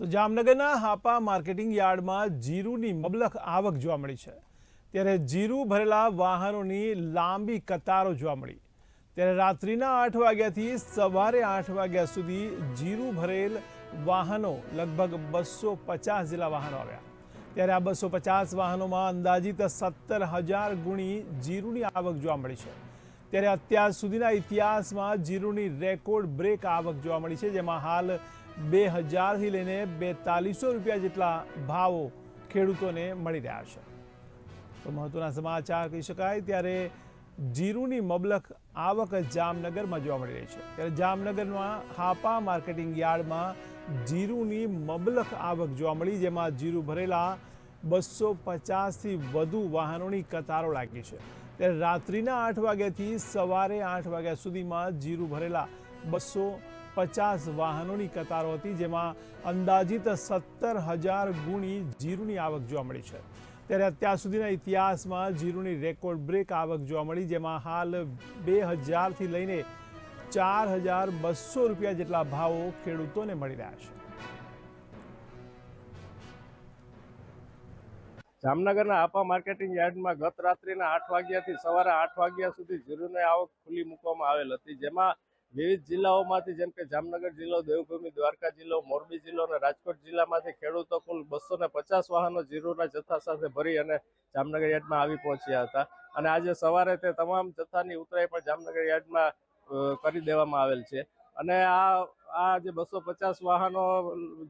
તો જામનગરના હાપા માર્કેટિંગ યાર્ડમાં જીરુની મબલખ આવક જોવા મળી છે। ત્યારે જીરું ભરેલા વાહનોની લાંબી કતારો જોવા મળી। ત્યારે રાત્રિના 8 વાગ્યાથી સવારે 8 વાગ્યા સુધી જીરું ભરેલ વાહનો લગભગ 250 જેટલા વાહનો આવ્યા। ત્યારે આ 250 વાહનોમાં અંદાજિત 17,000 ગુણી જીરુની આવક જોવા મળી છે। ત્યારે અત્યાર સુધીના ઇતિહાસમાં જીરુની રેકોર્ડ બ્રેક આવક જોવા મળી છે, જેમાં હાલ 2000 થી લઈને 4200 રૂપિયા જેટલા ભાવો ખેડૂતોને મળી રહ્યા છે। તો મહત્વના સમાચાર કહી શકાય ત્યારે જીરુની મબલખ આવક જામનગરમાં જોવા મળી રહી છે। ત્યારે જામનગરમાં હાપા માર્કેટિંગ યાર્ડમાં જીરુની મબલખ આવક જોવા મળી, જેમાં જીરું ભરેલા 250થી વધુ વાહનોની કતારો લાગી છે। ત્યારે રાત્રિના 8 વાગ્યાથી સવારે 8 વાગ્યા સુધીમાં જીરું ભરેલા 250 વાહનોની કતારો હતી, જેમાં અંદાજિત 17,000 ગુણી જીરુની આવક જોવા મળી છે। ત્યારે અત્યાર સુધીના ઇતિહાસમાં જીરુની રેકોર્ડ બ્રેક આવક જોવા મળી, જેમાં હાલ 2000 થી લઈને 4200 રૂપિયા જેટલા ભાવો ખેડૂતોને મળી રહ્યા છે। જામનગરના હાપા માર્કેટિંગ યાર્ડમાં ગત રાત્રિના 8 વાગ્યાથી સવારે 8 વાગ્યા સુધી જીરુની આવક ખુલ્લી મૂકવામાં આવેલ હતી, જેમાં વિવિધ જિલ્લાઓમાંથી જેમ કે જામનગર જિલ્લો, દેવભૂમિ, દ્વારકા જિલ્લો, મોરબી જિલ્લો અને રાજકોટ જિલ્લામાંથી ખેડૂતો કુલ 250 વાહનો જીરુના જથ્થા સાથે ભરી અને જામનગર યાર્ડમાં આવી પહોંચ્યા હતા। અને આજે સવારે તે તમામ જથ્થાની ઉતરાઈ પણ જામનગર યાર્ડમાં કરી દેવામાં આવેલ છે। અને આ જે 250 વાહનો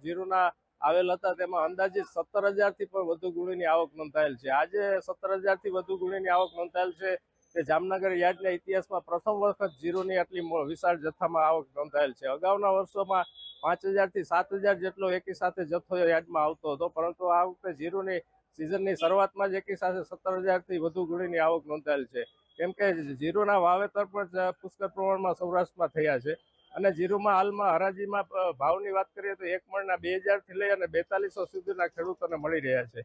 જીરુના આવેલ હતા તેમાં અંદાજિત 17,000 થી પણ વધુ ગુણીની આવક નોંધાયેલ છે। આજે 17,000 થી વધુ ગુણીની આવક નોંધાયેલ છે તે જામનગર યાર્ડના ઇતિહાસમાં પ્રથમ વખત જીરુની આટલી વિશાળ જથ્થામાં આવક નોંધાયેલ છે। અગાઉના વર્ષોમાં 5,000 થી 7,000 જેટલો એકી સાથે જથ્થો યાર્ડમાં આવતો હતો, પરંતુ આ વખતે જીરુની સિઝનની શરૂઆતમાં જ એકી સાથે 17,000 થી વધુ ગુણીની આવક નોંધાયેલ છે, કેમ કે જીરુના વાવેતર પણ પુષ્કળ પ્રમાણમાં સૌરાષ્ટ્રમાં થયા છે। અને જીરુમાં હાલમાં હરાજીમાં ભાવની વાત કરીએ તો એક મણના 2,000 થી લઈ અને 4200 સુધીના ખેડૂતોને મળી રહ્યા છે।